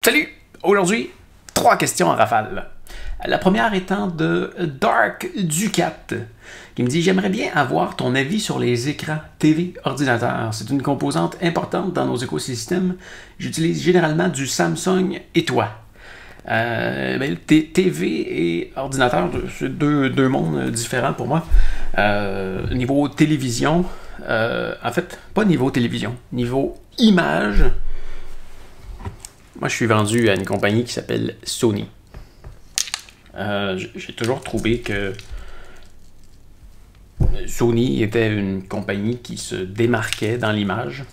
Salut! Aujourd'hui, 3 questions en rafale. La première étant de Dark Ducat, qui me dit « J'aimerais bien avoir ton avis sur les écrans TV ordinateur. C'est une composante importante dans nos écosystèmes. J'utilise généralement du Samsung et toi. TV et ordinateur, c'est deux mondes différents pour moi. Niveau télévision, en fait, pas niveau télévision, niveau image. Moi, je suis vendu à une compagnie qui s'appelle Sony. J'ai toujours trouvé que Sony était une compagnie qui se démarquait dans l'image.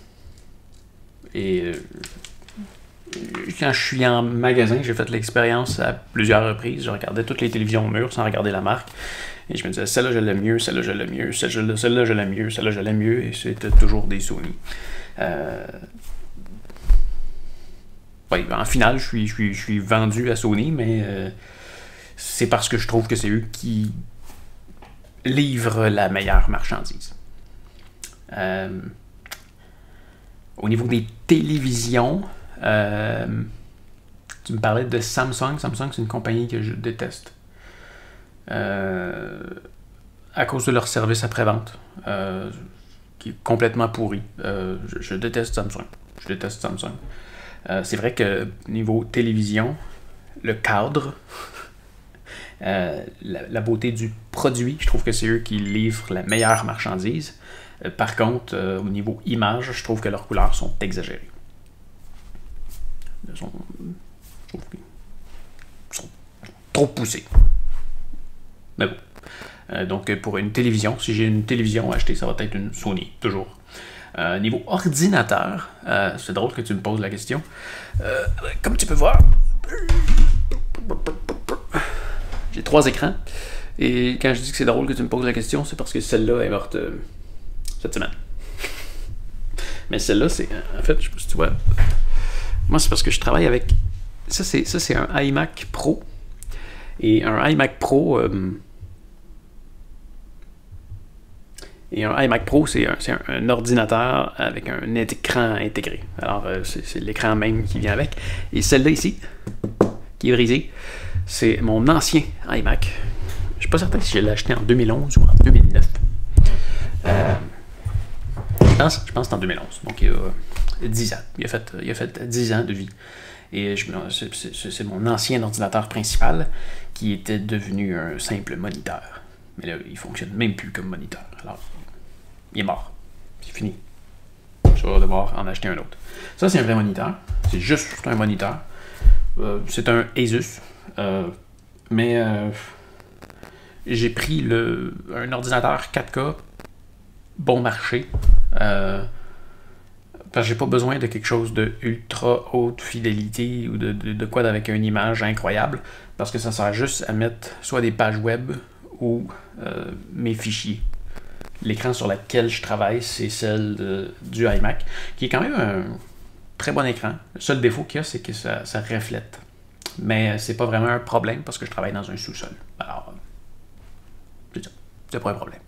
Et quand je suis en magasin, j'ai fait l'expérience à plusieurs reprises. Je regardais toutes les télévisions au mur sans regarder la marque. Et je me disais, celle-là, je l'aime mieux, celle-là, je l'aime mieux, celle-là, je l'aime mieux, celle-là, je l'aime mieux. Et c'était toujours des Sony. Ouais, en finale, je suis vendu à Sony, mais c'est parce que je trouve que c'est eux qui livrent la meilleure marchandise. Au niveau des télévisions, tu me parlais de Samsung. Samsung, c'est une compagnie que je déteste. À cause de leur service après-vente, qui est complètement pourri. Je déteste Samsung. Je déteste Samsung. C'est vrai que niveau télévision, le cadre, la beauté du produit, je trouve que c'est eux qui livrent la meilleure marchandise. Par contre, au niveau image, je trouve que leurs couleurs sont exagérées. Je trouve qu'ils sont trop poussées. Mais bon. Donc pour une télévision, si j'ai une télévision à acheter, ça va être une Sony, toujours. Niveau ordinateur, c'est drôle que tu me poses la question. Comme tu peux voir, j'ai 3 écrans. Et quand je dis que c'est drôle que tu me poses la question, c'est parce que celle-là est morte cette semaine. Mais celle-là, c'est... En fait, je sais pas si tu vois. Moi, c'est parce que je travaille avec... Ça, c'est un iMac Pro. Et un iMac Pro... Et un iMac Pro, c'est un ordinateur avec un écran intégré. Alors, c'est l'écran même qui vient avec. Et celle-là ici, qui est brisée, c'est mon ancien iMac. Je suis pas certain si je l'ai acheté en 2011 ou en 2009. Je pense que c'est en 2011. Donc, il y a 10 ans. Il a fait 10 ans de vie. Et c'est mon ancien ordinateur principal qui était devenu un simple moniteur. Mais là, il fonctionne même plus comme moniteur. Alors, il est mort. C'est fini. Je vais devoir en acheter un autre. Ça, c'est un vrai moniteur. C'est juste un moniteur. C'est un Asus. Mais j'ai pris un ordinateur 4K bon marché. Parce que j'ai pas besoin de quelque chose de ultra haute fidélité ou de quoi avec une image incroyable. Parce que ça sert juste à mettre soit des pages web ou mes fichiers. L'écran sur lequel je travaille, c'est celle du iMac, qui est quand même un très bon écran. Le seul défaut qu'il y a, c'est que ça reflète. Mais c'est pas vraiment un problème parce que je travaille dans un sous-sol. Alors, c'est ça. C'est pas un problème.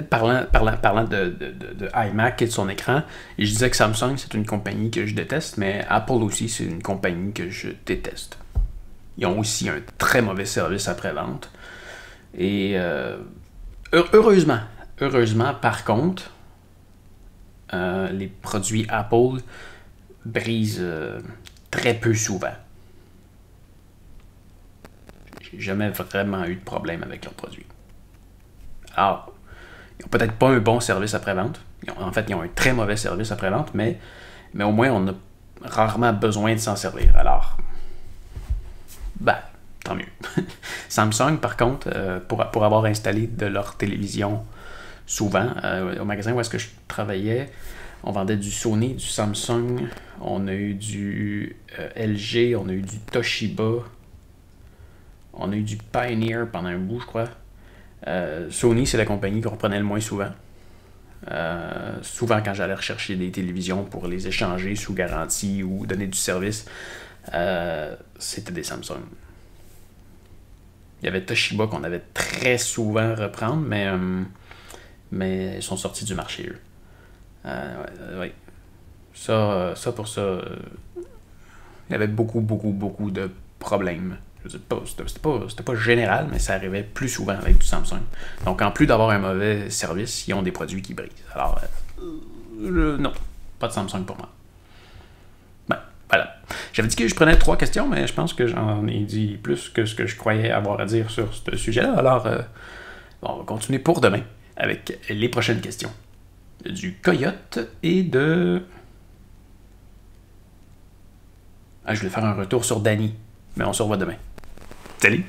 Parlant de iMac et de son écran, je disais que Samsung, c'est une compagnie que je déteste, mais Apple aussi, c'est une compagnie que je déteste. Ils ont aussi un très mauvais service après-vente. Et heureusement, par contre, les produits Apple brisent très peu souvent. J'ai jamais vraiment eu de problème avec leurs produits. Alors, ils n'ont peut-être pas un bon service après-vente. En fait, ils ont un très mauvais service après-vente, mais au moins, on a rarement besoin de s'en servir. Alors, tant mieux. Samsung, par contre, pour avoir installé de leur télévision souvent, au magasin où est-ce que je travaillais, on vendait du Sony, du Samsung, on a eu du LG, on a eu du Toshiba, on a eu du Pioneer pendant un bout, je crois. Sony, c'est la compagnie qu'on reprenait le moins souvent. Souvent, quand j'allais rechercher des télévisions pour les échanger sous garantie ou donner du service, c'était des Samsung. Il y avait Toshiba qu'on avait très souvent reprendre, mais ils sont sortis du marché, eux. Ouais. Ça pour ça, il y avait beaucoup, beaucoup, beaucoup de problèmes. Je sais pas, c'était pas général, mais ça arrivait plus souvent avec du Samsung. Donc, en plus d'avoir un mauvais service, ils ont des produits qui brisent. Alors, non, pas de Samsung pour moi. Ben, voilà. J'avais dit que je prenais 3 questions, mais je pense que j'en ai dit plus que ce que je croyais avoir à dire sur ce sujet-là. Alors, on va continuer pour demain avec les prochaines questions. Du Coyote et de... Ah, je voulais faire un retour sur Danny, mais on se revoit demain. Salut!